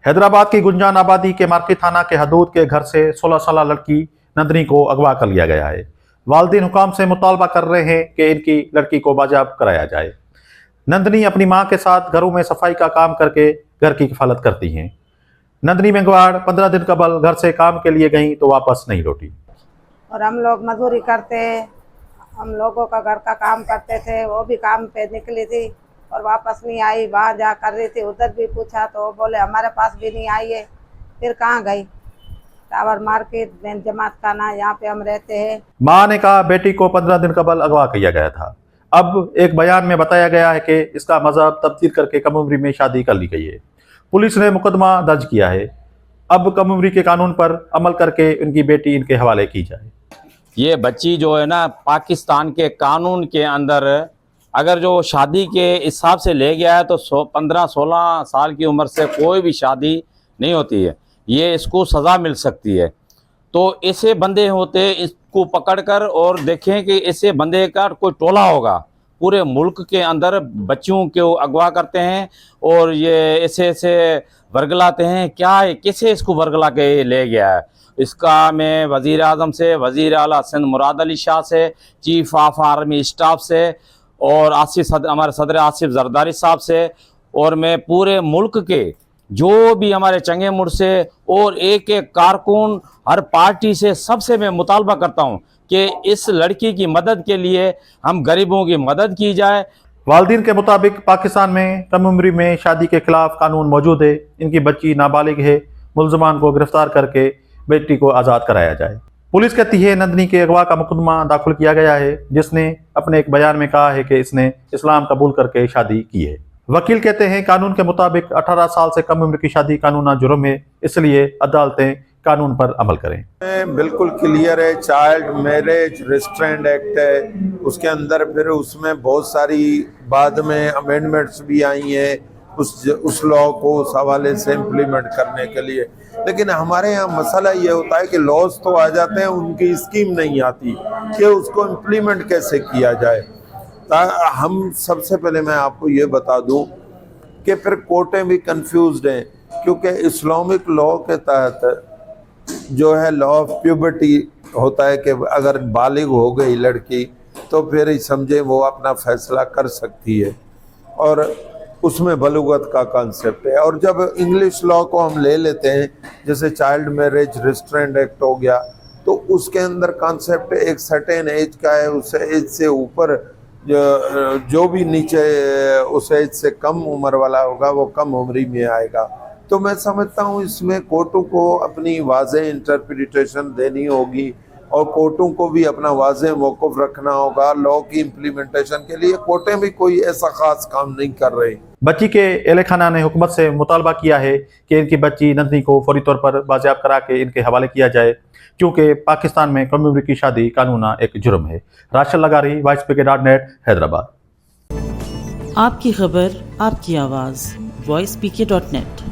हैदराबाद की गुंजान आबादी के मार्की थाना के हदूद के घर से 16 साल लड़की नंदनी को अगवा कर लिया गया है। वालिदैन हुकाम से मुतालबा कर रहे हैं कि इनकी लड़की को बाजियाब कराया जाए। नंदनी अपनी मां के साथ घरों में सफाई का काम करके घर की किफालत करती हैं। नंदनी मेंगवाड़ 15 दिन कबल घर से काम के लिए गई तो वापस नहीं लौटी। और हम लोग मजदूरी करते, हम लोगों का घर का काम करते थे, वो भी काम पे निकली थी और वापस नहीं आई। वहाँ जा कर रही थी, उधर भी पूछा तो वो बोले हमारे पास भी नहीं आई है। फिर कहाँ गई? टावर मार्केट में जमात खाना, यहाँ पे हम रहते हैं। मां ने कहा बेटी को 15 दिन कबल अगवा किया गया था। अब एक बयान में बताया गया है कि इसका मजहब तब्दील करके कम उम्री में शादी कर ली गई है। पुलिस ने मुकदमा दर्ज किया है। अब कम उम्री के कानून पर अमल करके उनकी बेटी इनके हवाले की जाए। ये बच्ची जो है ना, पाकिस्तान के कानून के अंदर अगर जो शादी के हिसाब से ले गया है तो 15-16 साल की उम्र से कोई भी शादी नहीं होती है, ये इसको सज़ा मिल सकती है। तो ऐसे बंदे होते इसको पकड़कर और देखें कि ऐसे बंदे का कोई टोला होगा पूरे मुल्क के अंदर बच्चियों को अगवा करते हैं और ये ऐसे ऐसे वर्गलाते हैं। क्या है, कैसे इसको वर्गला के ले गया है? इसका मैं वज़ीर आज़म से, वज़ीर आला सिंध मुराद अली शाह से, चीफ ऑफ आर्मी स्टाफ से और हमारे सदर आसिफ जरदारी साहब से और मैं पूरे मुल्क के जो भी हमारे चंगे मुड़ से और एक एक कारकुन हर पार्टी से सबसे मैं मुतालबा करता हूँ कि इस लड़की की मदद के लिए हम गरीबों की मदद की जाए। वालिदैन के मुताबिक पाकिस्तान में कम उम्री में शादी के खिलाफ कानून मौजूद है। इनकी बच्ची नाबालिग है। मुलजमान को गिरफ्तार करके बेटी को आज़ाद कराया जाए। पुलिस कहती है नंदनी के अगवा का मुकदमा दाखिल किया गया है, जिसने अपने एक बयान में कहा है कि इसने इस्लाम कबूल करके शादी की है। वकील कहते हैं कानून के मुताबिक 18 साल से कम उम्र की शादी कानूना जुर्म है, इसलिए अदालतें कानून पर अमल करें। बिल्कुल क्लियर है, चाइल्ड मैरिज रिस्ट्रेंट एक्ट है, उसके अंदर फिर उसमें बहुत सारी बाद में अमेंडमेंट्स भी आई हैं उस लॉ को उस हवाले से इम्प्लीमेंट करने के लिए। लेकिन हमारे यहाँ मसला ये होता है कि लॉज तो आ जाते हैं, उनकी स्कीम नहीं आती कि उसको इम्प्लीमेंट कैसे किया जाए। हम सबसे पहले मैं आपको ये बता दूं कि फिर कोर्टें भी कंफ्यूज्ड हैं, क्योंकि इस्लामिक लॉ के तहत जो है लॉ ऑफ प्यूबर्टी होता है कि अगर बालिग हो गई लड़की तो फिर ही समझे वो अपना फैसला कर सकती है और उसमें बलूगत का कॉन्सेप्ट है। और जब इंग्लिश लॉ को हम ले लेते हैं, जैसे चाइल्ड मैरिज रिस्ट्रेंट एक्ट हो गया, तो उसके अंदर कॉन्सेप्ट एक सर्टेन एज का है, उस एज से ऊपर जो भी नीचे उस एज से कम उम्र वाला होगा वो कम उम्री में आएगा। तो मैं समझता हूँ इसमें कोर्टों को अपनी वाज़ेह इंटरप्रिटेशन देनी होगी और कोर्टों को भी अपना वाज़ेह मौक़िफ़ रखना होगा। लॉ की इम्प्लीमेंटेशन के लिए कोर्टें भी कोई ऐसा ख़ास काम नहीं कर रही। बच्ची के अहले खाना ने हुकूमत से मुतालबा किया है कि इनकी बच्ची नंदनी को फौरी तौर पर बाजियाब करा के इनके हवाले किया जाए, क्योंकि पाकिस्तान में कम उम्र की शादी कानूना एक जुर्म है। राशिद लगारी, voicepk.net, हैदराबाद। आपकी खबर, आपकी आवाज़, voicepk.net।